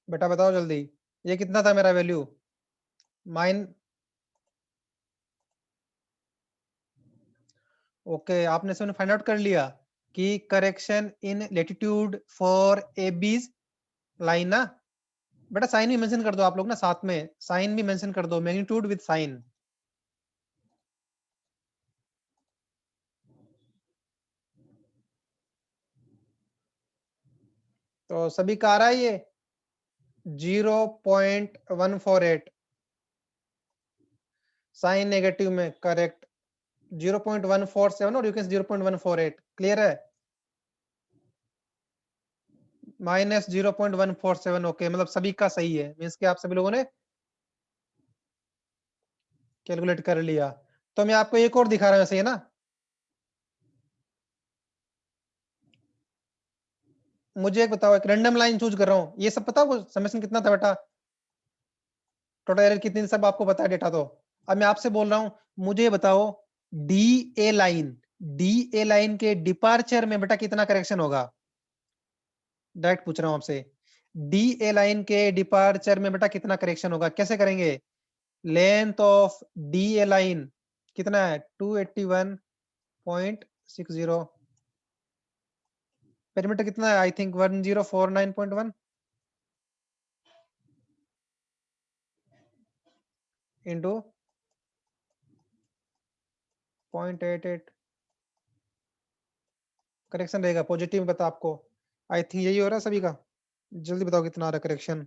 बेटा बताओ जल्दी, ये कितना था मेरा वैल्यू? माइन ओके, आपने इसमें फाइंड आउट कर लिया कि correction in latitude for a बीज लाइन ना। बेटा साइन भी मेंशन कर दो आप लोग ना, साथ में साइन भी मेंशन कर दो, मैग्नीट्यूड विद साइन। तो सभी का आ रहा है ये 0.148 साइन नेगेटिव में, करेक्ट 0.147 और यू कैन -0.148, क्लियर है? -0.147, ओके, मतलब सभी का सही है, मीन्स कि आप सभी लोगों ने कैलकुलेट कर लिया। तो मैं आपको एक और दिखा रहा हूँ, ऐसे ही है ना। मुझे एक बताओ, एक रैंडम लाइन चूज कर रहा हूँ, ये सब पता है समेशन कितना था बेटा? टोटल एरर कितनी, सब आपको पता है डेटा तो। अब मैं आपसे बोल रहा हूँ, मुझे बताओ D A line, D A line के डिपार्चर में बेटा कितना करेक्शन होगा? डायरेक्ट पूछ रहा हूँ आपसे, डी ए लाइन के डिपार्चर में बेटा कितना करेक्शन होगा? कैसे करेंगे? Length of D A line कितना है? 281.60। पेरीमीटर कितना है? आई थिंक 1049.1 इंटू 0.88 करेक्शन रहेगा पॉजिटिव, बता आपको। आई थिंक यही हो रहा है सभी का। जल्दी बताओ कितना आ रहा है करेक्शन?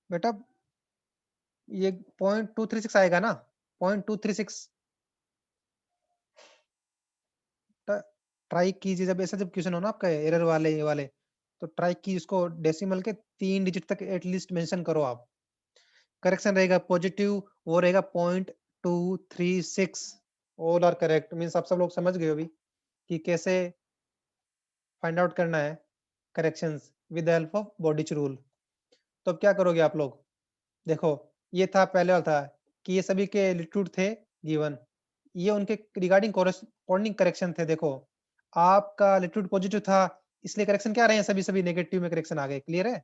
बेटा ये 0.236 आएगा ना, 0.236। ट्राई कीजिए, जब ऐसा जब क्वेश्चन हो ना आपका एरर वाले ये वाले, तो ट्राई की इसको डेसिमल के 3 डिजिट तक एटलीस्ट मेंशन करो आप। करेक्शन रहेगा पॉजिटिव, वो रहेगा 0.236। ऑल आर करेक्ट, मीन्स आप सब लोग समझ गए हो अभी कि कैसे फाइंड आउट करना है corrections with the help of Bowditch rule. तो अब क्या करोगे आप लोग? देखो, ये था पहले वाला था कि ये सभी के एल्टीट्यूड थे गिवन, ये उनके रिगार्डिंग कॉरेस्पॉन्डिंग करेक्शन थे। देखो, आपका एल्टीट्यूड पॉजिटिव था, इसलिए करेक्शन क्या आ रहे हैं? सभी सभी नेगेटिव में करेक्शन आ गए, क्लियर है?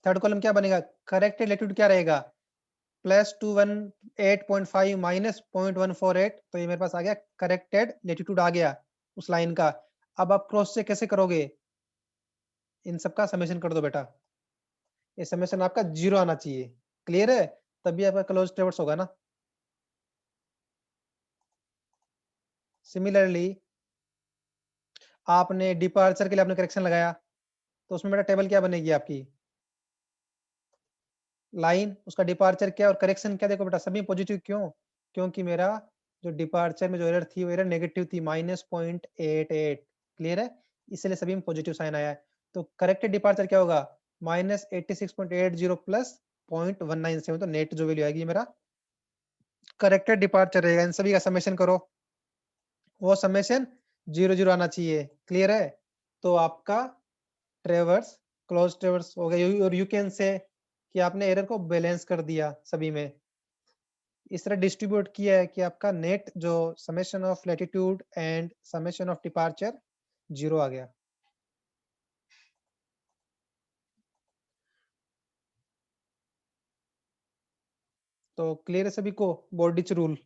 थर्ड कॉलम क्या बनेगा? करेक्टेड एल्टीट्यूड क्या रहेगा? +218.5 -0.148, तो ये मेरे पास आ गया करेक्टेड लेटीट्यूड आ गया उस लाइन का। अब आप क्रॉस चेक कैसे करोगे? इन सबका समेशन कर दो बेटा, ये समेशन आपका 0 आना चाहिए, क्लियर है? तभी आपका क्लोज ट्रेवर्स होगा ना। सिमिलरली आपने डिपार्चर के लिए आपने करेक्शन लगाया, तो उसमें बेटा टेबल क्या बनेगी आपकी? लाइन, उसका डिपार्चर क्या और करेक्शन क्या। देखो बेटा सभी पॉजिटिव, क्यों? क्योंकि मेरा जो डिपार्चर में जो एरर थी वो एरर नेगेटिव थी, -0.88, क्लियर है? इसलिए सभी में पॉजिटिव साइन आया है। तो करेक्टेड डिपार्चर क्या होगा? -86.80 प्लस 0.197, तो नेट जो वैल्यू आएगी मेरा करेक्टेड डिपार्चर रहेगा। इन सभी का समेशन करो, वो समेशन 0 0 आना चाहिए, क्लियर है? तो आपका ट्रेवर्स क्लोज ट्रेवर्स हो गया। और यू कैन से कि आपने एरर को बैलेंस कर दिया सभी में, इस तरह डिस्ट्रीब्यूट किया है कि आपका नेट जो summation of latitude and summation of departure 0 आ गया। तो क्लियर है सभी को बॉर्डिच रूल?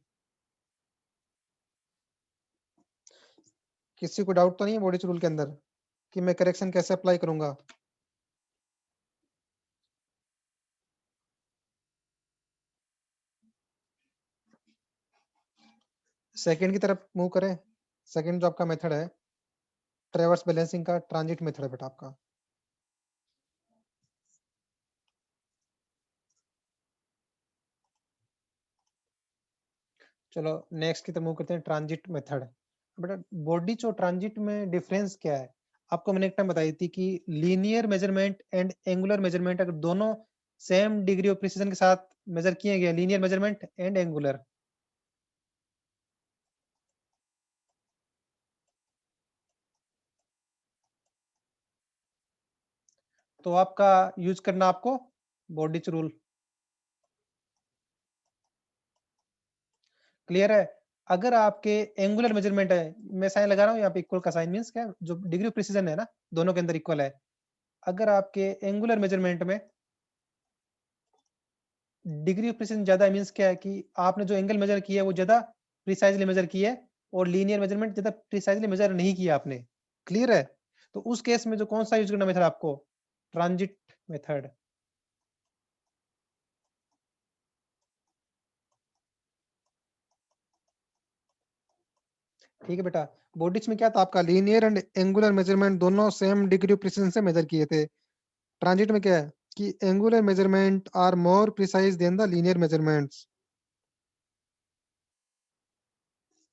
किसी को डाउट तो नहीं है बॉर्डिच रूल के अंदर कि मैं करेक्शन कैसे अप्लाई करूंगा? सेकंड की तरफ मूव करें। सेकंड जो आपका मेथड है ट्रेवर्स बैलेंसिंग का, ट्रांजिट मेथड है बेटा आपका। चलो नेक्स्ट की तरफ मूव करते हैं, ट्रांजिट मेथड। बेटा बॉडीज और ट्रांजिट में डिफरेंस क्या है? आपको मैंने एक टाइम बताई थी कि linear measurement and angular measurement अगर दोनों सेम डिग्री ऑफ प्रिसिजन के साथ मेजर किए गए, लीनियर मेजरमेंट एंड एंगुलर, तो आपका यूज करना आपको बॉडीज रूल। क्लियर है? अगर आपके एंगुलर मेजरमेंट है, मैं साइन लगा रहा हूँ यहाँ पे, इक्वल का साइन मींस क्या, जो डिग्री ऑफ प्रिसिजन है ना, दोनों के अंदर इक्वल है। अगर आपके एंगुलर मेजरमेंट में डिग्री ऑफ प्रिसिजन ज्यादा है, मींस क्या है कि आपने जो एंगल मेजर किया है वो ज्यादा प्रिसाइजली मेजर किया है, और लीनियर मेजरमेंट ज्यादा प्रिसाइजली मेजर नहीं किया आपने। क्लियर है? तो उस केस में जो कौन सा यूज करना मेथड आपको? Transit method. ठीक है बेटा, बॉडीज में क्या था आपका, लीनियर एंड एंगुलर मेजरमेंट दोनों सेम डिग्री ऑफ प्रिसिजन से मेजर किए थे। ट्रांजिट में क्या है कि angular measurement are more precise than the linear measurements.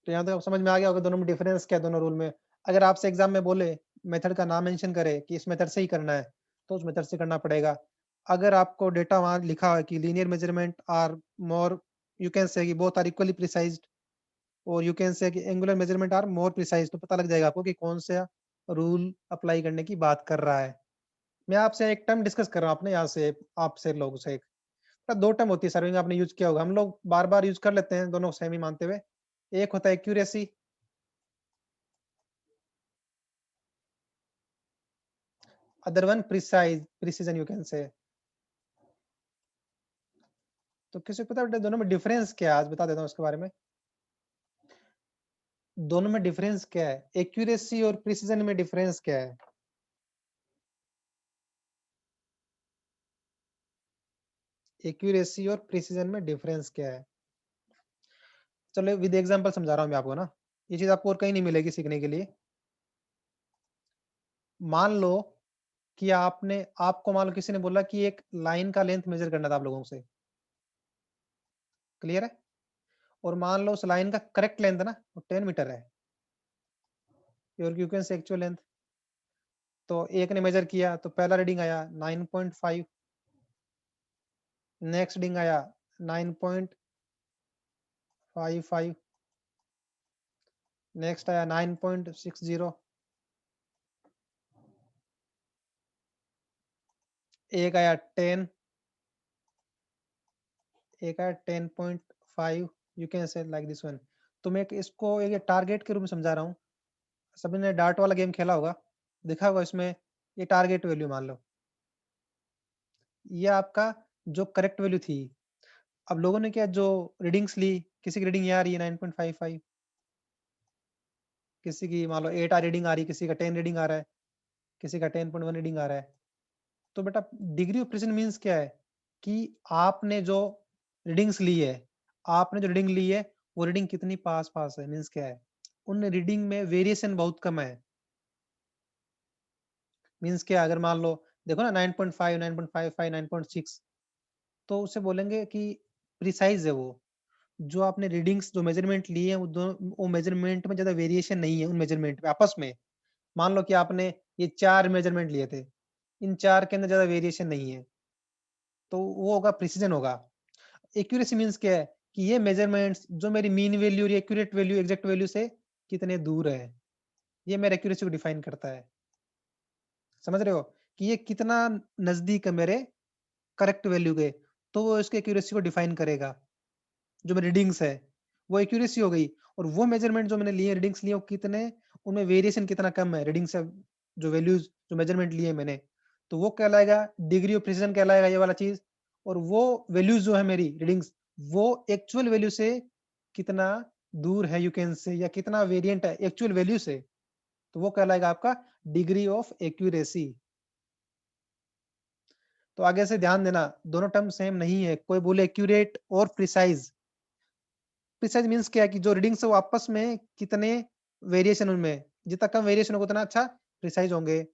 तो यहाँ तक आप समझ में आ गया होगा दोनों में डिफरेंस क्या है, दोनों रूल में। अगर आपसे एग्जाम में बोले, मेथड का नाम मेंशन करे कि इस मेथड से ही करना है, तो उस मेथड से करना पड़ेगा। अगर आपको डेटा वहां लिखा है कि linear measurement are more, you can say कि बोथ आर इक्वली प्रिसाइज्ड, और यू कैन से कि angular measurement are more precise, तो पता लग जाएगा आपको कि कौन सा रूल अप्लाई करने की बात कर रहा है। मैं आपसे एक टर्म डिस्कस कर रहा हूँ अपने यहाँ से, आपसे लोगों से एक, दो टर्म होती है सर्विंग, आपने यूज किया होगा, हम लोग बार बार यूज कर लेते हैं दोनों सेम ही मानते हुए। एक होता है accuracy, other one precise, precision you can से। तो किसी को पता है दोनों में डिफरेंस क्या है? आज बता देता हूँ इसके बारे में। दोनों में डिफरेंस क्या है, एक्यूरेसी और प्रिसीजन में डिफरेंस क्या है? एक्यूरेसी और प्रिसीजन में डिफरेंस क्या है? चलो विद एग्जांपल समझा रहा हूँ मैं आपको ना, ये चीज आपको और कहीं नहीं मिलेगी सीखने के लिए। मान लो कि आपको मान लो किसी ने बोला कि एक लाइन का लेंथ मेजर करना था आप लोगों से। क्लियर है? और मान लो उस लाइन का करेक्ट लेंथ ना वो 10 मीटर है, योर यू कैन से एक्चुअल लेंथ। तो एक ने मेजर किया तो पहला रीडिंग आया 9.5, नेक्स्ट रीडिंग आया 9.55, नेक्स्ट आया 9.60, एक आया 10, एक आया 10.5, यू कैन से लाइक दिस वन। तो मैं इसको एक टारगेट के रूप में समझा रहा हूँ। सभी ने डार्ट वाला गेम खेला होगा, देखा होगा, इसमें ये टारगेट वैल्यू मान लो, ये आपका जो करेक्ट वैल्यू थी। अब लोगों ने क्या जो रीडिंग्स ली, किसी की रीडिंग ये आ रही है 9.55, किसी की मान लो 8 रीडिंग आ रही है, किसी का 10 रीडिंग आ रहा है, किसी का 10.1 रीडिंग आ रहा है। तो बेटा डिग्री ऑफ प्रिसिजन मींस क्या है कि आपने जो रीडिंग्स ली है, आपने जो रीडिंग ली है वो रीडिंग कितनी पास पास है, मींस क्या है, उन रीडिंग में वेरिएशन बहुत कम है। मींस क्या, अगर मान लो देखो ना 9.5, 9.55, 9.6, तो उसे बोलेंगे कि प्रिसाइज है वो। जो आपने रीडिंग्स जो मेजरमेंट लिए हैं वो मेजरमेंट में ज्यादा वेरिएशन नहीं है उन मेजरमेंट में आपस में। मान लो कि आपने ये 4 मेजरमेंट लिए थे, इन 4 के अंदर ज्यादा वेरिएशन नहीं है, तो वो होगा प्रिसीजन होगा। एक्यूरेसी मींस क्या है कि ये मेजरमेंट्स जो मेरी मीन वैल्यू और एक्यूरेट वैल्यू, एग्जैक्ट वैल्यू से कितने दूर है, ये मेरे एक्यूरेसी को डिफाइन करता है। समझ रहे हो कि ये कितना नजदीक है मेरे करेक्ट वैल्यू के, तो वो इसके एक्यूरेसी को डिफाइन करेगा। जो मेरी रीडिंग्स है वो एक्यूरेसी हो गई, और वो मेजरमेंट जो मैंने लिए, रीडिंग्स लिए, वो कितने, उनमें वेरिएशन कितना कम है रीडिंग से, जो वैल्यूज जो मेजरमेंट लिए मैंने, तो वो कहलाएगा डिग्री ऑफ प्रिसिजन कहलाएगा ये वाला चीज। और वो वैल्यूज जो है मेरी रीडिंग्स, वो एक्चुअल वैल्यू से कितना दूर है, यू कैन से, या कितना वेरिएंट है एक्चुअल वैल्यू से, तो वो कहलाएगा आपका डिग्री ऑफ एक्यूरेसी। तो आगे से ध्यान देना, दोनों टर्म सेम नहीं है। कोई बोले एक्यूरेट और प्रिसाइज, प्रिसाइज मींस क्या है कि जो रीडिंग्स है वो आपस में कितने वेरिएशन, उनमें जितना कम वेरिएशन होगा उतना अच्छा प्रिसाइज होंगे।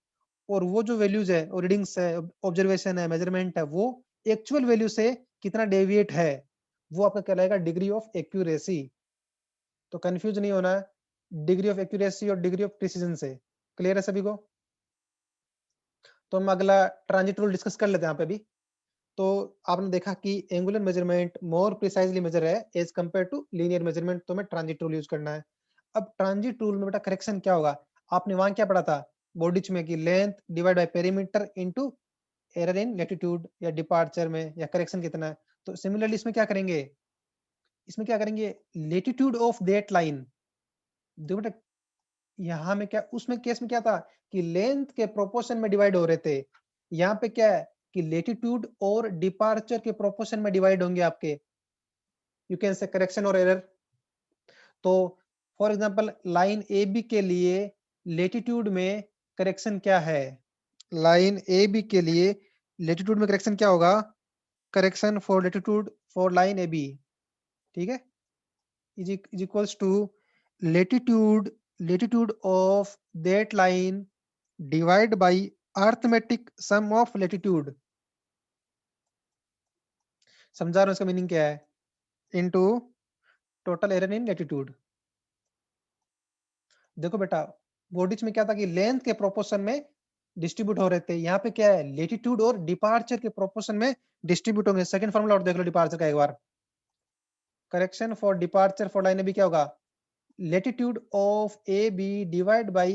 और वो जो वैल्यूज है और रीडिंग्स है, ऑब्जर्वेशन है, मेजरमेंट है, वो एक्चुअल वैल्यू से कितना डेविएट है, वो आपका कहलाएगा डिग्री ऑफ एक्यूरेसी। तो कंफ्यूज नहीं होना है डिग्री ऑफ एक्यूरेसी और डिग्री ऑफ प्रिसीजन से। क्लियर है सभी को? तो हम अगला ट्रांजिट रूल डिस्कस कर लेते हैं यहाँ पे भी। तो आपने देखा कि angular measurement more precisely measure है as compared to linear measurement, तो हमें ट्रांजिट रूल यूज करना है। अब ट्रांजिट रूल में बेटा करेक्शन क्या होगा? आपने वहां क्या पढ़ा था बॉडीज में कि length divide by perimeter into error in latitude या डिपार्चर में, या करेक्शन कितना है। तो सिमिलरली इसमें क्या करेंगे, इसमें क्या करेंगे लेटिट्यूड ऑफ दैट लाइन। देखो बेटा यहाँ में क्या, उसमें केस में क्या था कि लेंथ के प्रोपोर्शन में डिवाइड हो रहे थे। यहाँ पे क्या है कि लेटिट्यूड और डिपार्चर के प्रोपोर्शन में डिवाइड होंगे आपके, यू कैन से करेक्शन और एरर। तो for example line A B के लिए लेटिट्यूड में करेक्शन क्या है, लाइन ए बी के लिए लेटिट्यूड में करेक्शन क्या होगा, correction for latitude for line A B, ठीक है, is equals to latitude of that line divide by arithmetic sum of latitude। समझा रहा हूं इसका मीनिंग क्या है, इनटू टोटल एरर इन लेटिट्यूड। देखो बेटा बॉडीज में क्या था कि लेंथ के प्रोपोर्शन में डिस्ट्रीब्यूट हो रहे थे, यहाँ पे क्या है लेटिट्यूड और डिपार्चर के प्रोपोर्शन में डिस्ट्रीब्यूट होंगे। सेकंड फॉर्मूला और देख लो डिपार्चर का एक बार, correction for departure for line A B क्या होगा, latitude of AB divide by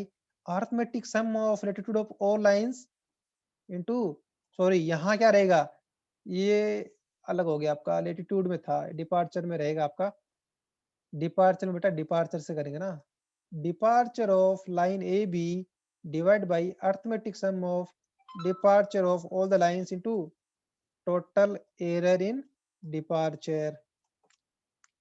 arithmetic sum of latitude of all lines into, sorry यहाँ क्या रहेगा, ये अलग हो गया आपका, लेटिट्यूड में था, डिपार्चर में रहेगा आपका, डिपार्चर में बेटा डिपार्चर से करेंगे ना, departure of line A B divide by arithmetic sum of departure of all the lines into total error in departure.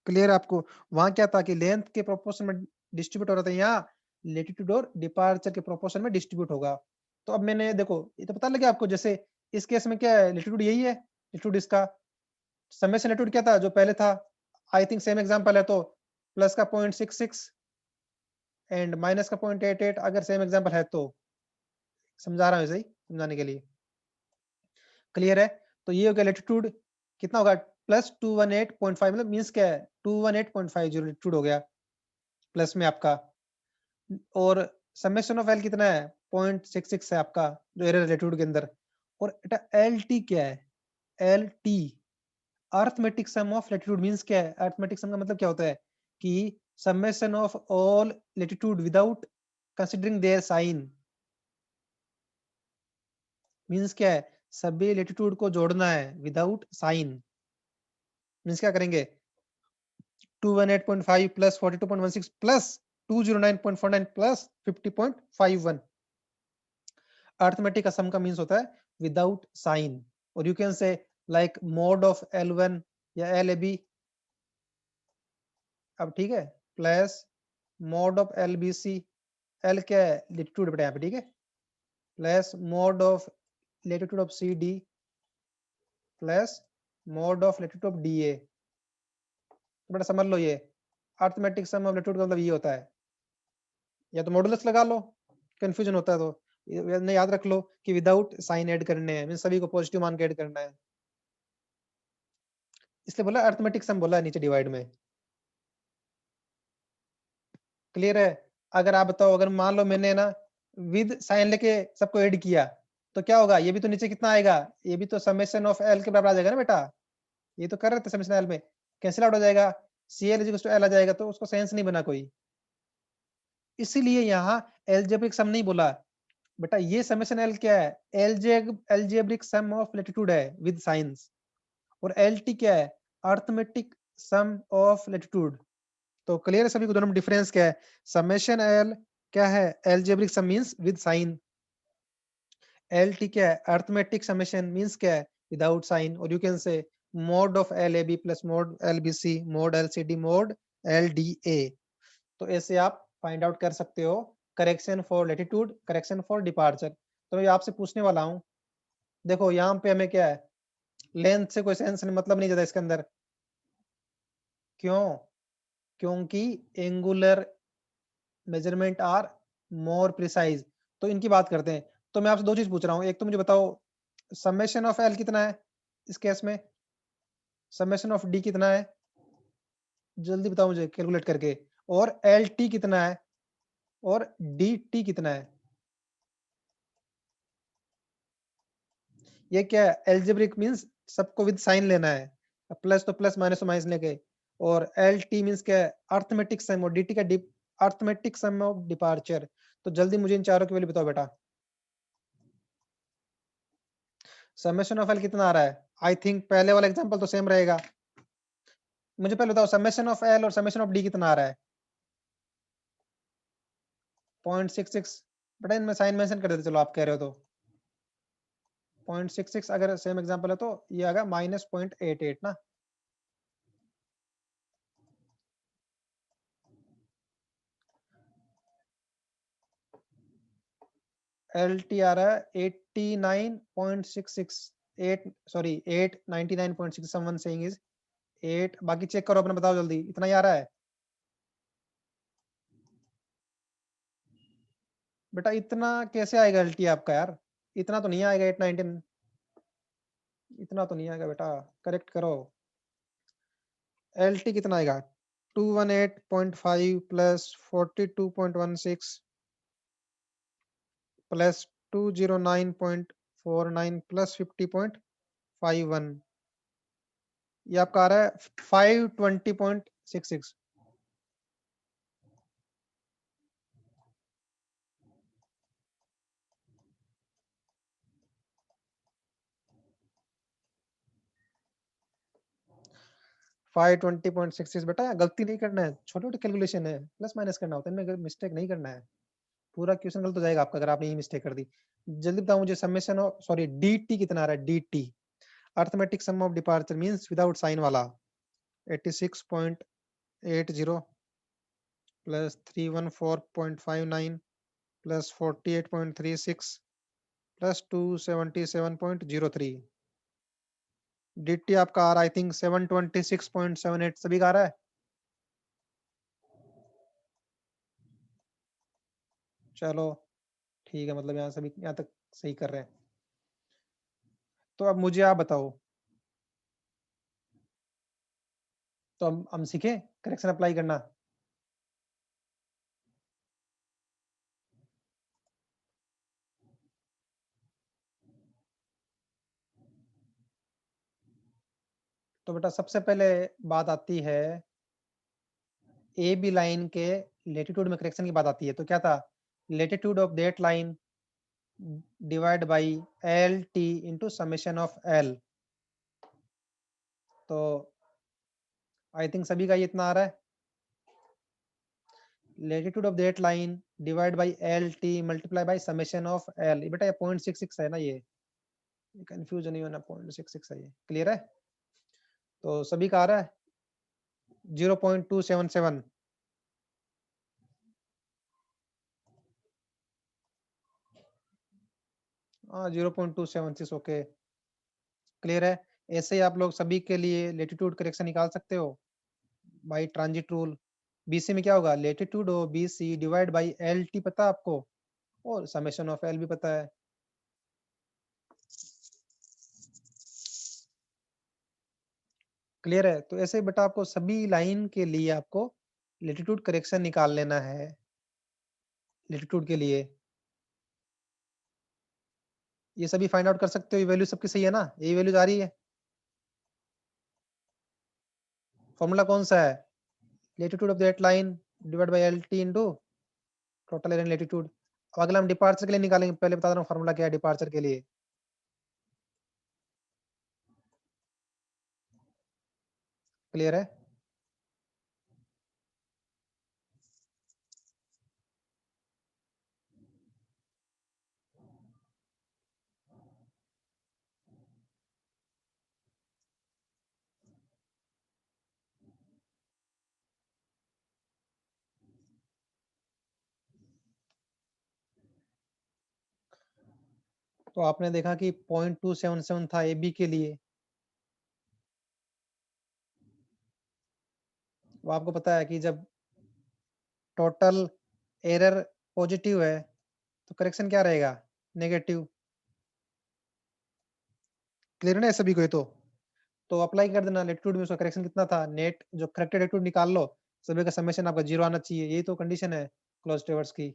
Clear आपको? वहां क्या था कि लेंथ के प्रोपोर्शन में डिस्ट्रीब्यूट हो रहा था, यहाँ लेटिट्यूड और डिपार्चर के प्रोपोर्शन में डिस्ट्रीब्यूट होगा। तो अब मैंने देखो ये तो पता लगे आपको, जैसे इस केस में क्या है लेटिट्यूड यही है, लेटिट्यूड इसका समेशन लेटिट्यूड क्या था जो पहले था, आई थिंक सेम एग्जांपल है, तो प्लस का 0.66 एंड माइनस का 0.88, अगर सेम एग्जांपल है तो समझा रहा हूँ ऐसे ही समझाने के लिए। क्लियर है? तो ये हो गया लेटिट्यूड कितना होगा प्लस 218.5, मतलब मीन्स क्या है 218.50 लेटिट्यूड हो गया प्लस में आपका, और समेशन ऑफ एल कितना है 0.66 है आपका जो एरर लेटिट्यूड के अंदर, और एल टी क्या है, L T arithmetic sum of latitude means क्या है, अर्थमेटिक सम का मतलब क्या होता है कि summation of all latitude without considering their sign, means क्या है सभी लेटिट्यूड को जोड़ना है विदाउट साइन। मींस क्या करेंगे 218.5 प्लस 42.16 प्लस 209.49 प्लस 50.51, अर्थमेटिक का सम का मींस होता है विदाउट साइन, और यू कैन से लाइक मोड ऑफ L1 या LAB, अब ठीक है, plus mode of LBC, L क्या है लेटिट्यूड बेटा यहाँ पे, ठीक है, plus mode of latitude of CD plus mode of latitude of DA। तो बेटा समझ लो ये अर्थमेटिक सम ऑफ लेटिट्यूड का मतलब ये होता है, या तो मॉडुलस लगा लो कंफ्यूजन होता है तो, याद रख लो कि विदाउट साइन ऐड करने हैं, मींस सभी को पॉजिटिव मान के ऐड करना है, इसलिए बोला अर्थमेटिक सम बोला है नीचे डिवाइड में। क्लियर है? अगर आप बताओ अगर मान लो मैंने ना विद साइन लेके सबको ऐड किया तो क्या होगा, ये भी तो नीचे कितना आएगा, ये भी तो समेशन ऑफ एल के बराबर आ जाएगा ना बेटा, ये तो कर रहे थे समेशन एल में, कैंसिल आउट हो जाएगा, सी एल एल आ जाएगा, तो उसको सेंस नहीं बना कोई, इसीलिए यहाँ एल्जेब्रिक सम नहीं बोला बेटा, ये समेशन एल क्या है एल्जेब्रिक सम ऑफ लेटिट्यूड है विद साइंस, और एल टी क्या है अर्थमेटिक सम ऑफ लेटिट्यूड। तो क्लियर है सभी को दोनों में डिफरेंस क्या है, समेशन एल क्या है algebraic sum means with sign, L T क्या है अर्थमेटिक समेशन मींस क्या है विदाउट साइन, और you can say mod of L A B plus mod L B C mod L C D mod L D A. तो ऐसे आप find out कर सकते हो correction for latitude, correction for departure. तो मैं आपसे पूछने वाला हूँ, देखो यहाँ पे हमें क्या है लेंथ से कोई सेंस नहीं, मतलब नहीं ज्यादा इसके अंदर, क्यों, क्योंकि angular measurement are more precise. तो इनकी बात करते हैं, तो मैं आपसे दो चीज पूछ रहा हूँ, एक तो मुझे बताओ समेशन ऑफ एल कितना है इस केस में, समेशन ऑफ डी कितना है, जल्दी बताओ मुझे कैलकुलेट करके, और एल टी कितना है और डी टी कितना है। ये क्या है, एल्जेब्रिक मीन्स सबको विद साइन लेना है, प्लस तो प्लस माइनस तो माइनस लेके। और एल टी मीन्स क्या है, अर्थमेटिक सम, और डी टी का अर्थमेटिक सम ऑफ डिपार्चर। तो जल्दी मुझे इन चारों की वैल्यू बताओ बेटा। समेशन ऑफ एल कितना आ रहा है, आई थिंक पहले वाला एग्जांपल तो सेम रहेगा। मुझे पहले बताओ समेशन ऑफ एल और समेशन ऑफ डी कितना आ रहा है। 0.66। बेटा इनमें साइन मेंशन कर देते, चलो आप कह रहे हो तो 0.66 अगर सेम एग्जांपल है तो ये आएगा -0.88 ना। एल टी आ रहा है 89.66, 8 सॉरी 899.6, समवन सेइंग इज 8। बाकी चेक करो अपना, बताओ जल्दी, इतना ही आ रहा है बेटा। इतना कैसे आएगा एल टी आपका यार, इतना तो नहीं आएगा 819, इतना तो नहीं आएगा बेटा, करेक्ट करो। एल टी कितना आएगा, 218.5 प्लस 42.16 प्लस 209.49 प्लस 50.51, ये आपका आ रहा है 520.66। फाइव 20.66 बेटा, गलती नहीं करना है, छोटे छोटे कैलकुलेशन है, प्लस माइनस करना होता है, इनमें मिस्टेक नहीं करना है। पूरा क्वेश्चन गलत हो जाएगा आपका अगर आपने ये मिस्टेक कर दी। जल्दी बताओ मुझे, summation of sorry D T कितना आ रहा है, D T arithmetic sum of departure means without sign वाला 86.80 प्लस 314.59 प्लस 48.36 प्लस 277.03। डीटी आपका आ रहा आई थिंक 726.78, सभी का आ रहा है। चलो ठीक है, मतलब यहाँ सभी यहाँ तक सही कर रहे हैं। तो अब मुझे आप बताओ, तो हम सीखे करेक्शन अप्लाई करना। तो बेटा सबसे पहले बात आती है ए बी लाइन के लेटीट्यूड में करेक्शन की बात आती है। तो क्या था, latitude of that line divide by L T into summation of L. तो आई थिंक सभी का ये इतना आ रहा है, latitude of that line divide by L T multiply by summation of L. बेटा ये 0.66 है ना, ये कंफ्यूजन नहीं होना, 0.66 है, ये क्लियर है। तो सभी का आ रहा है 0.277। हाँ 0.276, ओके क्लियर है। ऐसे ही आप लोग सभी के लिए लेटीट्यूड करेक्शन निकाल सकते हो बाई ट्रांजिट रूल। बीसी में क्या होगा, लेटीट्यूड हो BC divide by L T पता है आपको, और समेशन ऑफ एल भी पता है। क्लियर है। तो ऐसे बेटा आपको सभी लाइन के लिए आपको लेटीट्यूड करेक्शन निकाल लेना है। लेटीट्यूड के लिए ये सभी फाइंड आउट कर सकते हो, ये वैल्यू सबकी सही है ना, यही वैल्यूज आ रही है। फॉर्मूला कौन सा है, latitude of that line divide by L T into total area latitude. अब अगला हम डिपार्चर के लिए निकालेंगे, पहले बता रहा हूँ फॉर्मूला क्या है डिपार्चर के लिए। क्लियर है। तो आपने देखा कि 0.277 था ए बी के लिए, वो आपको पता है कि जब टोटल एरर पॉजिटिव है तो करेक्शन क्या रहेगा, नेगेटिव। क्लियर है सभी को ये तो अप्लाई कर देना लेटीट्यूड में, उसका करेक्शन कितना था, नेट जो करेक्टेड लेटीट्यूड निकाल लो, सभी का समेशन आपका 0 आना चाहिए, यही तो कंडीशन है क्लोज ट्रेवर्स की।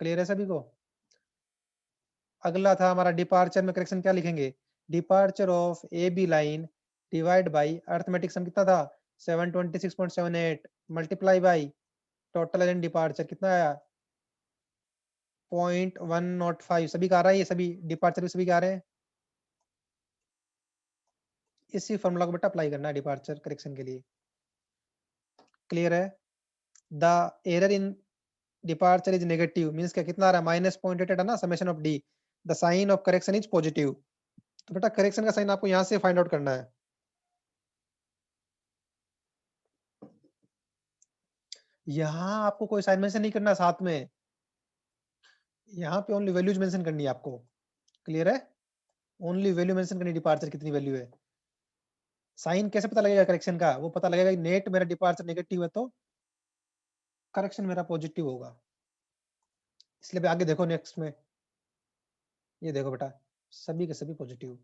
क्लियर है सभी को? अगला था हमारा डिपार्चर में करेक्शन क्या लिखेंगे? Departure of A B line divide by arithmetic sum कितना था 726.78 multiply by total line departure कितना आया 0.105। सभी का आ रहा है, ये सभी डिपार्चर सभी का आ रहे हैं। इसी फॉर्मूला को बेटा अप्लाई करना है डिपार्चर करेक्शन के लिए। क्लियर है? The error in departure is negative means क्या कितना आ रहा है -0.88 है ना summation of D. The sign of correction is positive. तो बेटा करेक्शन का साइन आपको यहां से फाइंड आउट करना है। यहाँ आपको कोई साइन मेंशन नहीं करना साथ में, यहाँ पे ओनली वैल्यूज मेंशन करनी है आपको। क्लियर है? ओनली वैल्यू मेंशन करनी डिपार्चर कितनी वैल्यू है। साइन कैसे पता लगेगा करेक्शन का? वो पता लगेगा नेट मेरा डिपार्चर नेगेटिव है तो करेक्शन मेरा पॉजिटिव होगा। इसलिए आगे देखो नेक्स्ट में, ये देखो बेटा सभी के सभी पॉजिटिव।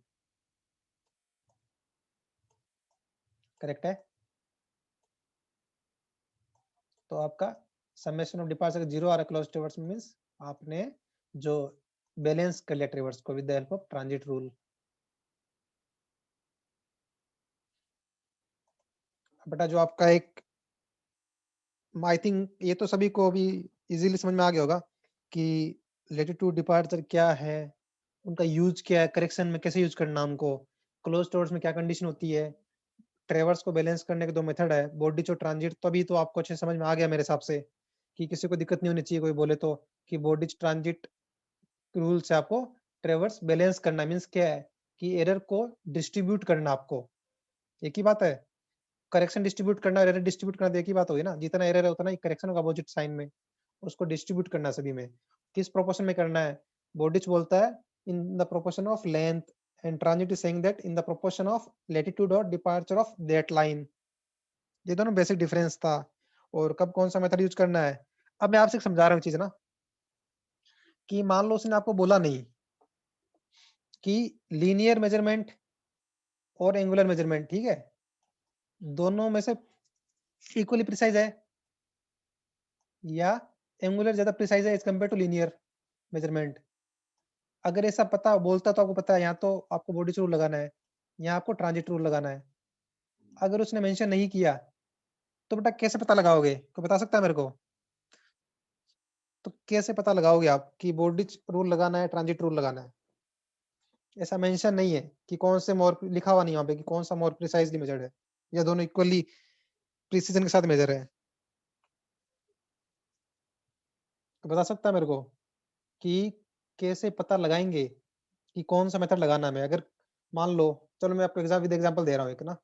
करेक्ट है? तो आपका समेशन ऑफ डिपार्चर 0 आ रहा है क्लोज ट्रेवर्स मींस आपने जो बैलेंस कर लिया ट्रेवर्स को with the help of transit rule. बेटा जो आपका एक आई थिंक ये तो सभी को अभी इजीली समझ में आ गया होगा कि लेटिट्यूड डिपार्चर क्या है, उनका यूज क्या है, करेक्शन में कैसे यूज करना उनको, क्लोज ट्रेवर्स में क्या कंडीशन होती है, ट्रेवर्स को बैलेंस करने के दो मेथड है बॉडी और ट्रांजिट। तो अभी तो आपको अच्छे समझ में आ गया मेरे हिसाब से कि किसी को दिक्कत नहीं होनी चाहिए कोई बोले तो कि बॉडी ट्रांजिट रूल से आपको ट्रेवर्स बैलेंस करना मींस क्या है कि एरर को डिस्ट्रीब्यूट करना आपको। एक ही बात है, करेक्शन डिस्ट्रीब्यूट करना और एरर डिस्ट्रीब्यूट करना तो एक ही बात होगी ना, जितना एरर है उतना ही करेक्शन होगा अपोजिट साइन में, उसको डिस्ट्रीब्यूट करना सभी में। किस प्रोपोर्शन में करना है? बॉडी बोलता है in the proportion of length and transit is saying that in the proportion of latitude और डिपार्चर ऑफ दैट लाइन। ये दोनों बेसिक डिफरेंस था। और कब कौन सा मेथड यूज करना है, अब मैं आपसे समझा रहा हूँ चीज ना, कि मान लो उसने आपको बोला नहीं कि लीनियर मेजरमेंट और एंगुलर मेजरमेंट ठीक है दोनों में से इक्वली प्रिसाइज है या एंगुलर ज्यादा प्रिसाइज है as compare to linear measurement. अगर ऐसा पता बोलता तो आपको पता है यहाँ तो आपको बॉडी रूल लगाना है, यहाँ आपको ट्रांजिट रूल लगाना है। अगर उसने मेंशन नहीं किया तो बेटा कैसे पता लगाओगे, कोई बता सकता है मेरे को? तो कैसे पता लगाओगे आप कि बॉडी रूल लगाना है ट्रांजिट रूल लगाना है? ऐसा मेंशन नहीं है कि कौन से मोर लिखा हुआ नहीं वहाँ पे कि कौन सा मोर प्रिसाइजली मेजर्ड है या दोनों इक्वली प्रिसीजन के साथ मेजर है। तो बता सकता है मेरे को कि कैसे पता लगाएंगे कि कौन सा मेथड लगाना है? मैं अगर मान लो, चलो मैं आपको विद एग्जांपल दे रहा हूँ एक ना,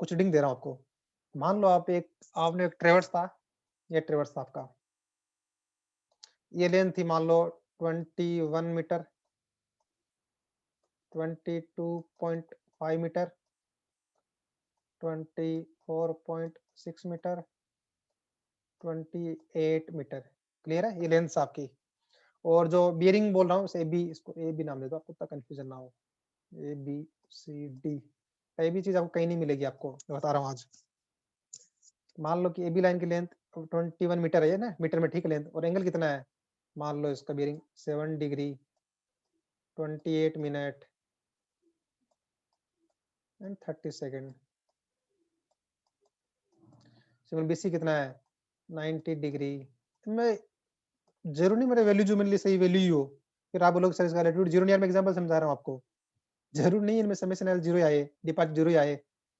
कुछ रीडिंग दे रहा हूँ आपको। मान लो आपने एक ट्रेवर्स था, ये ट्रेवर्स था आपका, ये लेंथ थी मान लो 21 metre, 22.5 metre, 24.6 metre, 28 metre. Clear है? ये लेंथ आपकी। और जो बियरिंग बोल रहा हूँ उसे बी, इसको ए बी नाम दे दो आपको इतना कंफ्यूजन ना हो। A B C D, A B चीज आपको कहीं नहीं मिलेगी, आपको मैं बता रहा हूँ आज। मान लो कि ए बी लाइन की लेंथ 21 मीटर है ना, मीटर में ठीक लेंथ, और एंगल कितना है? मान लो इसका bearing 7 degree 28 minute and 30 second. Signal BC कितना है 90 डिग्री। मैं जरूर नहीं मेरे वैल्यू जो मेरे लिए सही वैल्यू ही हो, फिर आप बोलोगे सर इसका एल्टीट्यूड जीरो नहीं यार, मैं एग्जांपल समझा रहा हूँ आपको। जरूर नहीं इनमें समेशन एल जीरो आए, डिपार्ट जीरो ही आए,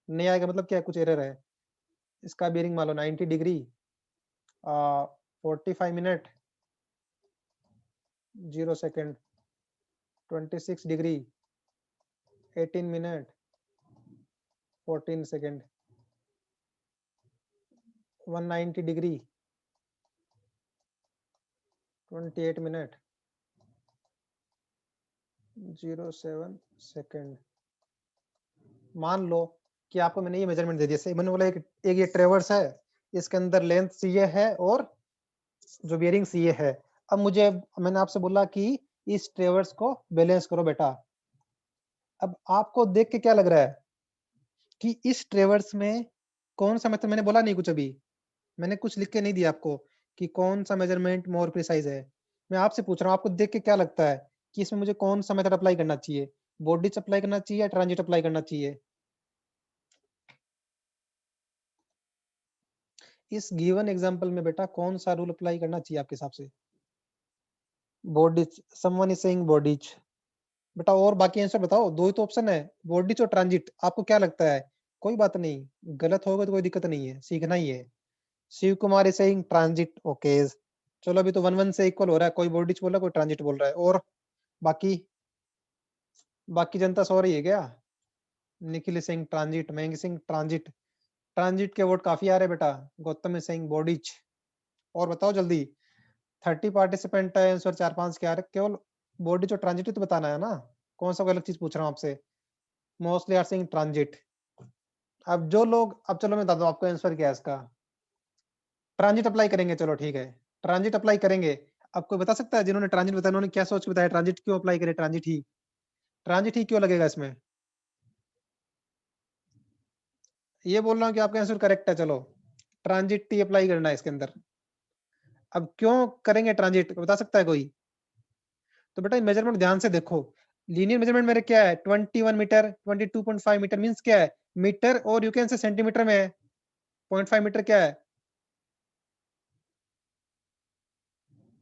नहीं आएगा मतलब क्या है, कुछ एरर है। इसका बियरिंग मान लो 90 degree 45 minute 0 second, 26 degree 18 minute 14 second, 190 degree 28 minute 07 second. मान लो कि आपको मैंने ये मेजरमेंट दे दिया, मैंने बोला एक ये ट्रेवर्स है, इसके अंदर लेंथ सी है और जो बियरिंग सी है। अब मैंने आपसे बोला कि इस ट्रेवर्स को बैलेंस करो बेटा। अब आपको देख के क्या लग रहा है कि इस ट्रेवर्स में कौन सा मेथड मैंने बोला नहीं कुछ अभी। मैंने कुछ लिख के नहीं दिया आपको कि कौन सा मेजरमेंट मोर प्रिसाइज है। मैं आपसे पूछ रहा हूँ, आपको देख के क्या लगता है कि इसमें मुझे कौन सा मेथड अप्लाई करना चाहिए? बॉडीज अप्लाई करना चाहिए या ट्रांजिट अप्लाई करना चाहिए? इस गिवन एग्जांपल में बेटा कौन सा रूल अप्लाई करना चाहिए आपके हिसाब से? Bodies, someone is saying bodies. बेटा और बाकी आंसर बताओ, दो ही तो ऑप्शन है, बॉडीज और ट्रांजिट। आपको क्या लगता है? कोई बात नहीं, गलत होगा तो कोई दिक्कत नहीं है, सीखना ही है। Shiv Kumar is saying transit, okay. चलो अभी तो 1-1 से इक्वल हो रहा है, कोई बॉडीज बोल रहा है, कोई ट्रांजिट बोल रहा है। और बाकी बाकी जनता सो रही है क्या? Nikhil Singh transit, Mahendra Singh transit. Transit के वोट काफी आ रहे बेटा। गौतम सिंह बॉडीज। और बताओ जल्दी। 30 पार्टिसिपेंट है, आंसर 4-5 के आ रहे, केवल बॉडीज और ट्रांजिट ही तो बताना है ना। कौन सा कोई अलग चीज पूछ रहा हूँ आपसे? Mostly R Singh transit. अब जो लोग, अब चलो मैं बता दूं आपको आंसर क्या है इसका। ट्रांजिट अप्लाई करेंगे, चलो ठीक है, ट्रांजिट अप्लाई करेंगे। अब कोई बता सकता है जिन्होंने ट्रांजिट बताया उन्होंने क्या सोच के बताया ट्रांजिट क्यों अप्लाई करे? ट्रांजिट ही क्यों लगेगा इसमें? ये बोल रहा हूँ कि आपका आंसर करेक्ट है, चलो ट्रांजिट टी अप्लाई करना है इसके अंदर। अब क्यों करेंगे ट्रांजिट, बता सकता है कोई? तो बेटा मेजरमेंट ध्यान से देखो। लीनियर मेजरमेंट मेरे क्या है? 21 मीटर, 22.5 मीटर मींस क्या है? मीटर, और यू कैन से सेंटीमीटर में है। 0.5 मीटर क्या है?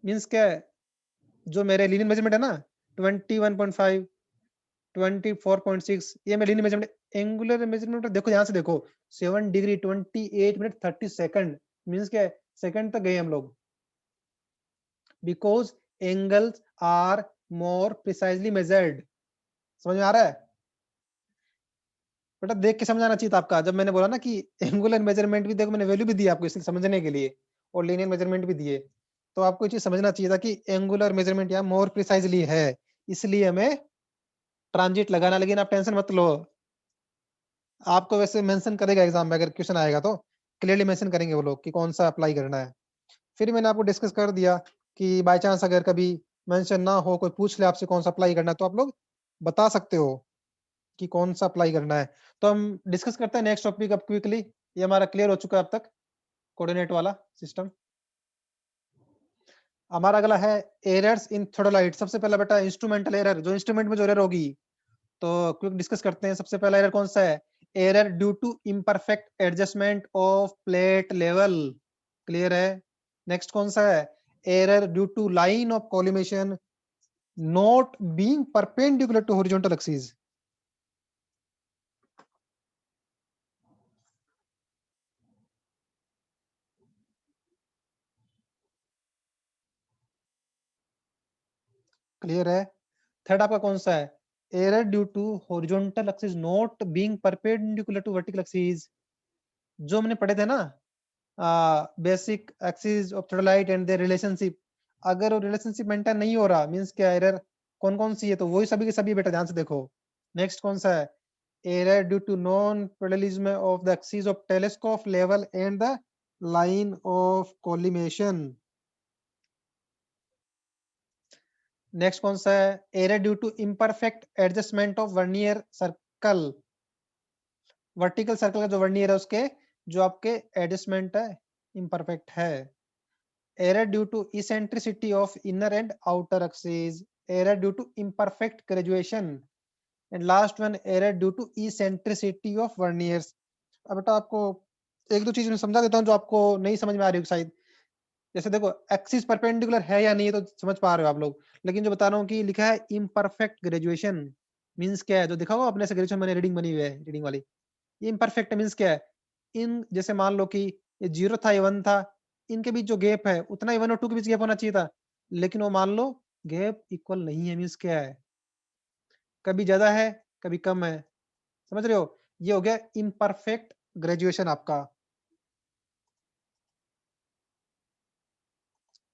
मींस क्या है? जो मेरे लीनियर मेजरमेंट है ना, 21.5, 24.6, ये मेरे लीनियर मेजरमेंट। एंगुलर मेजरमेंट देखो, ध्यान से देखो। 7 डिग्री 28 मिनट 30 सेकंड मींस क्या है? सेकंड तक गए हम लोग। Because angles are more precisely measured. समझ में आ रहा है? बेटा देख के समझाना चाहिए था आपका, जब मैंने बोला ना कि एंगुलर मेजरमेंट भी देखो, मैंने वैल्यू भी दी आपको इसलिए समझने के लिए, और लीनियर मेजरमेंट भी दिए। तो आपको ये चीज समझना चाहिए था कि एंगुलर मेजरमेंट या मोर प्रिसाइजली है, इसलिए हमें ट्रांजिट लगाना। लेकिन आप टेंशन मत लो, आपको वैसे मेंशन करेगा एग्जाम में, अगर क्वेश्चन आएगा तो क्लियरली मेंशन करेंगे वो लोग कि कौन सा अप्लाई करना है। फिर मैंने आपको डिस्कस कर दिया कि बाय चांस अगर कभी मेंशन ना हो, कोई पूछ ले आपसे कौन सा अप्लाई करना है, तो आप लोग बता सकते हो कि कौन सा अप्लाई करना है। तो हम डिस्कस करते हैं नेक्स्ट टॉपिक अब क्विकली। ये हमारा क्लियर हो चुका है अब तक, कोऑर्डिनेट वाला सिस्टम। हमारा अगला है एरर्स इन थोड़ाइट। सबसे पहला बेटा इंस्ट्रूमेंटल एरर, जो इंस्ट्रूमेंट में जो एरर होगी, तो क्विक डिस्कस करते हैं। सबसे पहला एरर कौन सा है? Error due to imperfect adjustment of plate level. Clear है? नेक्स्ट कौन सा है? Error due to line of collimation not being perpendicular to horizontal axis. Clear है? थर्ड आपका कौन सा है? Error due to horizontal axis not being perpendicular to vertical axis. जो हमने पढ़े थे ना, बेसिक एक्सिस ऑफ थोड़ाइट एंड देयर रिलेशनशिप, अगर वो रिलेशनशिप मेंटेन नहीं हो रहा मींस क्या एरर? कौन कौन सी है? तो वही सभी के सभी बेटा, ध्यान से देखो। नेक्स्ट कौन सा है? Error due to non parallelism of the axis of telescope level and the line of collimation. Next कौन सा है? Error due to imperfect adjustment of vernier circle. Vertical circle का जो वर्नियर है उसके जो आपके एडजस्टमेंट है इम्परफेक्ट है। Error due to eccentricity of inner and outer axis. Error due to imperfect graduation. And last one, error due to eccentricity of verniers. अब बेटा आपको एक दो चीज मैं समझा देता हूँ जो आपको नहीं समझ में आ रही हो शायद। जैसे देखो, एक्सिस परपेंडिकुलर है या नहीं, ये तो समझ पा रहे हो आप लोग। लेकिन जो बता रहा हूँ कि लिखा है इम्परफेक्ट ग्रेजुएशन, मीन्स क्या है? जो दिखा हुआ अपने से ग्रेजुएशन मैंने रीडिंग बनी हुई है, रीडिंग वाली। ये इम्परफेक्ट मीन्स क्या है? इन जैसे मान लो कि ये 0 था, ये 1 था, इनके बीच जो गैप है उतना ही 1 और 2 के बीच गैप होना चाहिए था, लेकिन वो मान लो गैप इक्वल नहीं है। मीन्स क्या है? कभी ज्यादा है, कभी कम है। समझ रहे हो? ये हो गया इम्परफेक्ट ग्रेजुएशन आपका।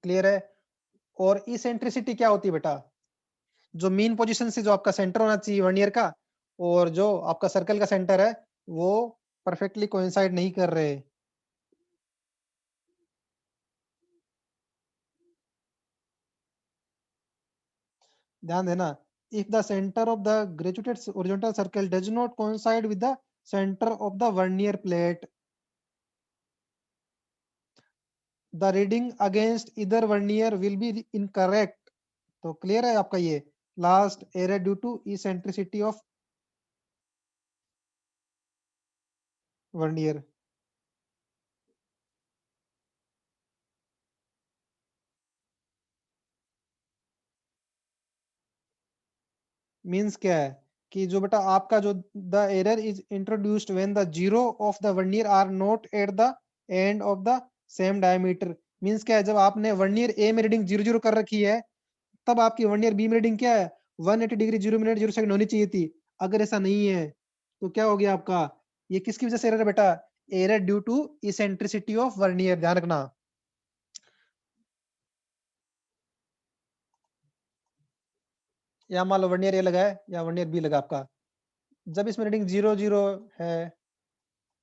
क्लियर है? और इसेंट्रिसिटी क्या होती है बेटा? जो मीन पोजीशन से जो आपका सेंटर होना चाहिए वर्नियर का, और जो आपका सर्कल का सेंटर है, वो परफेक्टली कोइंसाइड नहीं कर रहे। ध्यान देना। If the centre of the graduated horizontal circle does not coincide with the center of the vernier plate, the reading against इधर वर्नियर विल बी इनकरेक्ट। तो क्लियर है आपका ये last error due to eccentricity of vernier. Means क्या है कि जो बेटा आपका जो the error is introduced when the zero of the vernier are not at the end of the same diameter. Means क्या है, जब आपने वर्नियर ए में रीडिंग 0 0 कर रखी है, तब आपकी वर्नियर बी में रीडिंग क्या है 180 डिग्री 0 मिनट 0 सेकंड होनी चाहिए थी। अगर ऐसा नहीं है तो क्या हो गया आपका, ये किसकी वजह से एरर है बेटा, error due to eccentricity of vernier, ध्यान रखना। या मान लो वर्नियर ए लगा है या वर्नियर बी लगा आपका, जब इसमें रीडिंग 0 0 है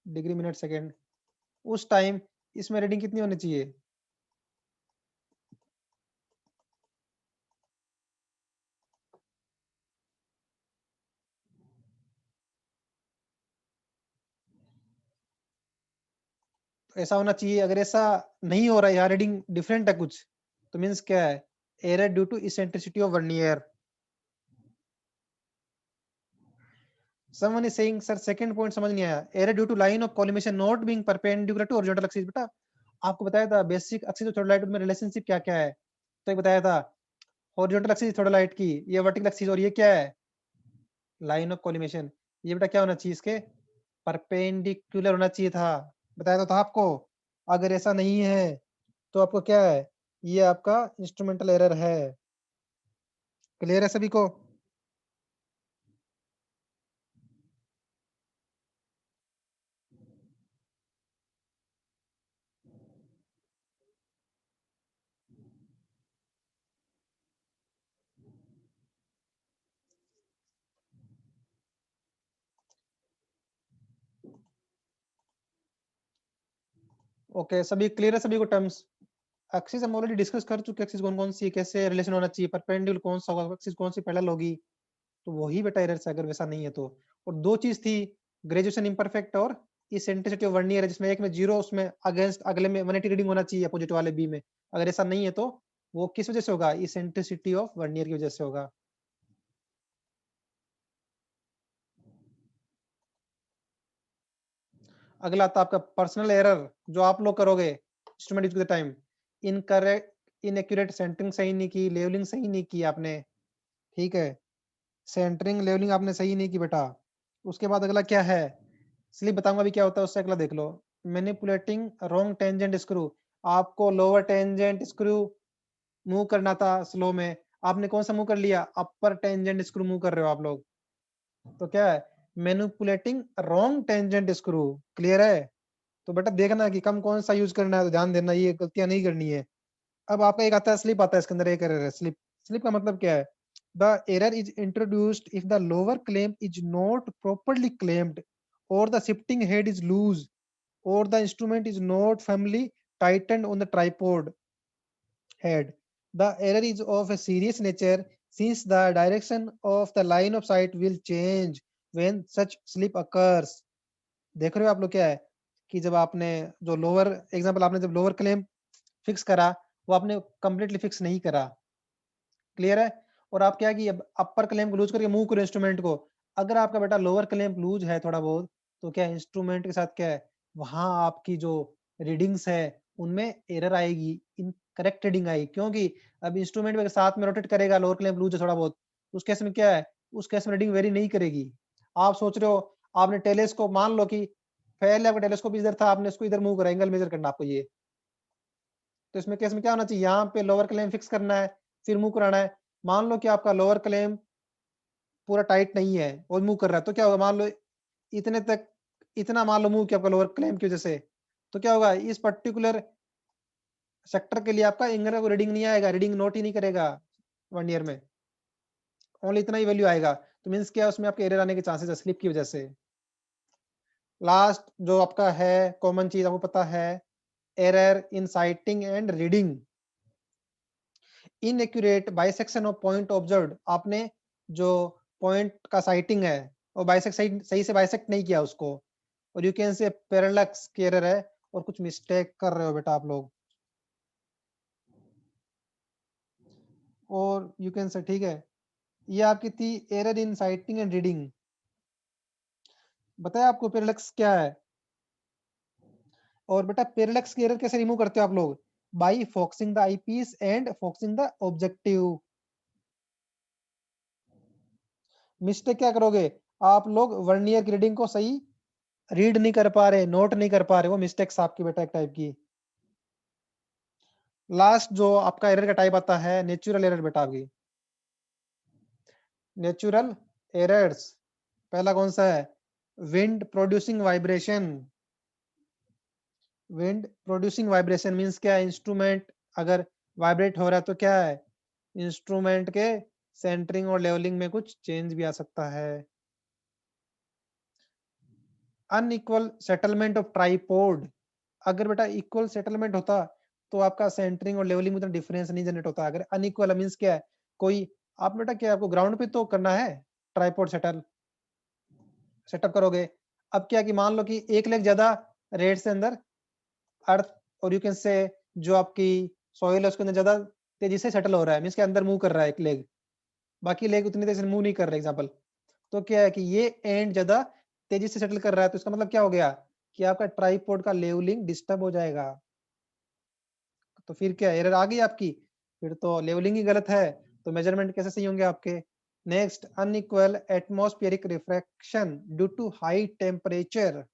डिग्री मिनट सेकंड, उस टाइम इसमें रीडिंग कितनी होनी चाहिए, तो ऐसा होना चाहिए। अगर ऐसा नहीं हो रहा है, यहाँ रीडिंग डिफरेंट है कुछ, तो मीन्स क्या है, error due to eccentricity of vernier. Someone is saying sir second point समझ नहीं आया, error due to line of collimation not being perpendicular to horizontal axis. बेटा आपको बताया था बेसिक एक्सिस और थोड़ाइट में रिलेशनशिप क्या क्या है, तो एक बताया था हॉरिजॉन्टल एक्सिस थोड़ाइट की, ये वर्टिकल एक्सिस, और ये क्या है लाइन ऑफ कॉलिमेशन। ये बेटा क्या होना चाहिए इसके, परपेंडिकुलर होना चाहिए था, बताया तो था आपको। अगर ऐसा नहीं है तो आपको क्या है, ये आपका इंस्ट्रूमेंटल एरर है। क्लियर है सभी को। ओके सभी क्लियर है सभी को टर्म्स। एक्सिस हम ऑलरेडी डिस्कस कर चुके हैं, एक्सिस कौन कौन सी कैसे रिलेशन होना चाहिए, परपेंडिकुलर कौन सा होगा, एक्सिस कौन सी पैरेलल होगी, तो वही बेटा एरर है अगर वैसा नहीं है तो। और दो चीज थी, ग्रेजुएशन इम्परफेक्ट और इसेंट्रिसिटी ऑफ वर्नियर है, जिसमें एक में 0 उसमें अगेंस्ट अगले में 180 रीडिंग होना चाहिए अपोजिट वाले बी में। अगर ऐसा नहीं है तो वो किस वजह से होगा, इसेंट्रिसिटी ऑफ वर्नियर की वजह से होगा। अगला आता आपका पर्सनल एरर, जो आप लोग करोगे इंस्ट्रूमेंट यूज करते टाइम, इनकरेक्ट इनएक्यूरेट सेंटरिंग सही नहीं की, लेवलिंग सही नहीं की आपने, ठीक है, सेंटरिंग लेवलिंग आपने सही नहीं की बेटा। उसके बाद अगला क्या है, इसलिए बताऊंगा अभी क्या होता है, उससे अगला देख लो, मैनिपुलेटिंग रॉन्ग टेंजेंट स्क्रू। आपको लोअर टेंजेंट स्क्रू मूव करना था स्लो में, आपने कौन सा मूव कर लिया, अपर टेंजेंट स्क्रू मूव कर रहे हो आप लोग, तो क्या है manipulating wrong tangent screw. Clear है। तो बेटा देखना कि कम कौन सा यूज करना है, तो ध्यान देना ये गलतियां नहीं करनी है। अब आपका एक आता है स्लिप, आता है इसके अंदर एक एरर है स्लिप। स्लिप का मतलब क्या है, the error is introduced if the lower clamp is not properly clamped और the shifting head is loose और the instrument is not firmly tightened on the tripod head. The error is of a serious nature since the direction of the line of sight will change when such slip occurs. देख रहे हो आप लोग क्या है कि जब आपने जो लोअर एग्जांपल, आपने जब लोअर क्लेम फिक्स करा, वो आपने कंप्लीटली फिक्स नहीं करा। क्लियर है। और आप क्या कि अपर क्लेम को लूज करके मूव करो इंस्ट्रूमेंट को। अगर आपका बेटा लोअर क्लेम लूज है थोड़ा बहुत, तो क्या इंस्ट्रूमेंट के साथ क्या है, वहां आपकी जो रीडिंग्स है उनमें एरर आएगी, इनकरेक्ट रीडिंग आएगी, क्योंकि अब इंस्ट्रूमेंट में साथ में रोटेट करेगा, लोअर क्लेम लूज है थोड़ा बहुत, उस केस में क्या है, उस केस में रीडिंग वेरी नहीं करेगी। आप सोच रहे हो, आपने टेलीस्कोप मान लो कि पहले आपका टेलीस्कोप इधर था, आपने इसको इधर मूव करा, एंगल मेजर करना आपको ये, तो इसमें केस में क्या होना चाहिए, यहाँ पे लोअर क्लेम फिक्स करना है, फिर मूव कराना है। मान लो कि आपका लोअर क्लेम पूरा टाइट नहीं है और मूव कर रहा है, तो क्या होगा, मान लो इतने तक, इतना मान लो मूव किया आपका लोअर क्लेम की वजह से, तो क्या होगा, इस पर्टिकुलर सेक्टर के लिए आपका एंगल को रीडिंग नहीं आएगा, रीडिंग नोट ही नहीं करेगा वन ईयर में, ओनली इतना ही वैल्यू आएगा। तो मीन्स क्या, उसमें आपके एरर आने के चांसेस है स्लिप की वजह से। लास्ट जो आपका है कॉमन चीज आपको पता है, error in sighting and reading. Inaccurate bisection of point observed, आपने जो पॉइंट का साइटिंग है वो बाइसेक्ट सही सही से बाइसेक्ट नहीं किया उसको, और यू कैन से पैरेलक्स की एरर है, और कुछ मिस्टेक कर रहे हो बेटा आप लोग। और यू कैन से, ठीक है, ये आपकी थी error in sighting and reading. बताया आपको पैरेलक्स क्या है। और बेटा पैरेलक्स की एरर कैसे रिमूव करते हो आप लोग, by focusing the eyepiece and focusing the objective. Mistake क्या करोगे, आप लोग वर्नियर की रीडिंग को सही रीड नहीं कर पा रहे, नोट नहीं कर पा रहे, वो मिस्टेक्स आपकी बेटा एक टाइप की। लास्ट जो आपका एरर का टाइप आता है नेचुरल एरर बेटा आपकी। नेचुरल एरर्स पहला कौन सा है, wind producing vibration. Wind producing vibration means क्या है, इंस्ट्रूमेंट अगर वाइब्रेट हो रहा है तो क्या है, इंस्ट्रूमेंट के सेंटरिंग और लेवलिंग में कुछ चेंज भी आ सकता है। अनइक्वल सेटलमेंट ऑफ ट्राइपोड, अगर बेटा इक्वल सेटलमेंट होता तो आपका सेंटरिंग और लेवलिंग में तो डिफरेंस नहीं जनरेट होता। अगर अनइक्वल मींस क्या है, कोई आप बेटा क्या आपको ग्राउंड पे तो करना है ट्राइपोड सेटअप करोगे। अब क्या कि मान लो कि एक लेग ज्यादा रेट से अंदर अर्थ और यू कैन से जो आपकी सॉइल है उसके अंदर ज्यादा तेजी से सेटल हो रहा है, मींस के अंदर मूव कर रहा है एक लेग, बाकी लेग उतनी तेजी से मूव नहीं कर रहा एग्जाम्पल। तो क्या है कि ये एंड ज्यादा तेजी से सेटल कर रहा है, तो इसका मतलब क्या हो गया कि आपका ट्राइपॉड का लेवलिंग डिस्टर्ब हो जाएगा। तो फिर क्या एरर आ गई आपकी, फिर तो लेवलिंग ही गलत है, तो मेजरमेंट कैसे सही होंगे आपके। Next unequal atmospheric refraction due to high temperature.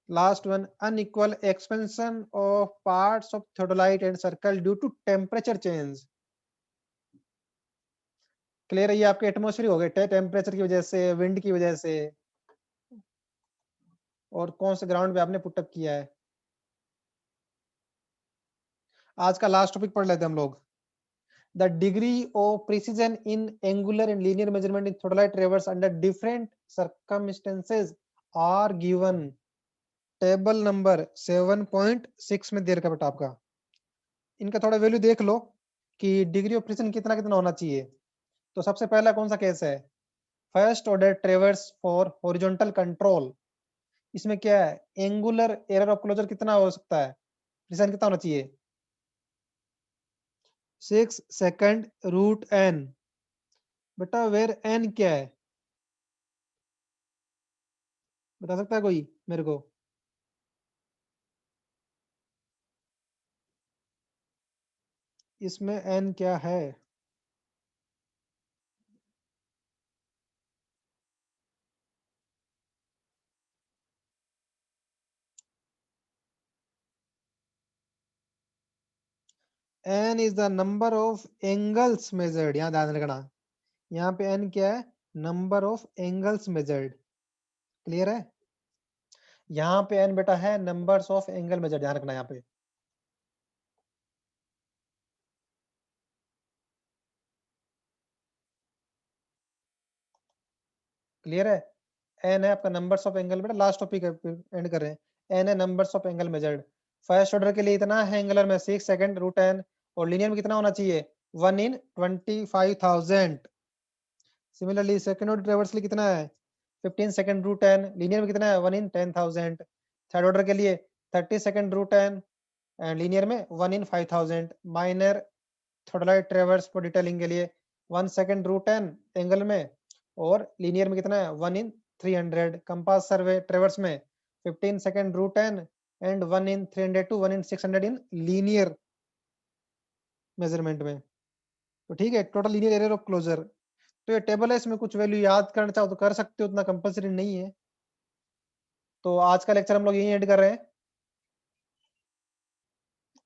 Last one unequal expansion of parts of theodolite and circle due to temperature change. Clear है, ये आपके एटमॉस्फेयर हो गए टेम्परेचर की वजह से, विंड की वजह से, और कौन से ग्राउंड पे आपने पुटअप किया है। आज का लास्ट टॉपिक पढ़ लेते हैं हम लोग। The degree of precision in angular and linear measurement in theodolite traverse under different circumstances are given. Table number 7.6 में दे रखा बेटा आपका। इनका थोड़ा वैल्यू देख लो कि डिग्री ऑफ प्रिसीजन कितना कितना होना चाहिए। तो सबसे पहला कौन सा केस है, first order ट्रेवर्स for horizontal control. इसमें क्या है, एंगुलर एरर ऑफ क्लोजर कितना हो सकता है, प्रिसीजन कितना होना चाहिए, 6 सेकंड रूट एन। बेटा वेर एन क्या है, बता सकता है कोई मेरे को। इसमें एन क्या है, N is the number of angles measured, यहाँ ध्यान रखना, यहाँ पे एन क्या है, number of angles measured. Clear है, यहाँ पे एन बेटा है नंबर्स ऑफ एंगल मेजर्ड, ध्यान रखना यहाँ पे। क्लियर है, एन है आपका नंबर्स ऑफ एंगल, बेटा लास्ट टॉपिक एंड कर रहे हैं। एन है numbers of angle measured. First order के लिए इतना है एंगुलर में 6 सेकंड रूट एन, और लीनियर में कितना होना चाहिए 1 इन 25,000। सिमिलरली सेकंड ऑर्डर ट्रेवर्स के लिए कितना है 15 सेकंड रूट एन, लीनियर में कितना है 1 इन 10,000। थर्ड ऑर्डर के लिए 30 second root N and linear में 1 इन 5,000। माइनर थोड़ाइट ट्रेवर्स फॉर डिटेलिंग के लिए 1 सेकंड रूट एन एंगल में, और लीनियर में कितना है 1 इन 300। कंपास सर्वे ट्रेवर्स में 15 second root N and 1 in 300 to 1 in 600 in linear measurement में। तो ठीक है, total linear error of closure. तो ये टेबल है, इसमें कुछ वैल्यू याद करना चाहो तो कर सकते हो, उतना कंपलसरी नहीं है। तो आज का लेक्चर हम लोग यही एंड कर रहे हैं,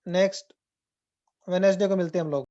नेक्स्ट वेडनेसडे को मिलते हैं हम लोग।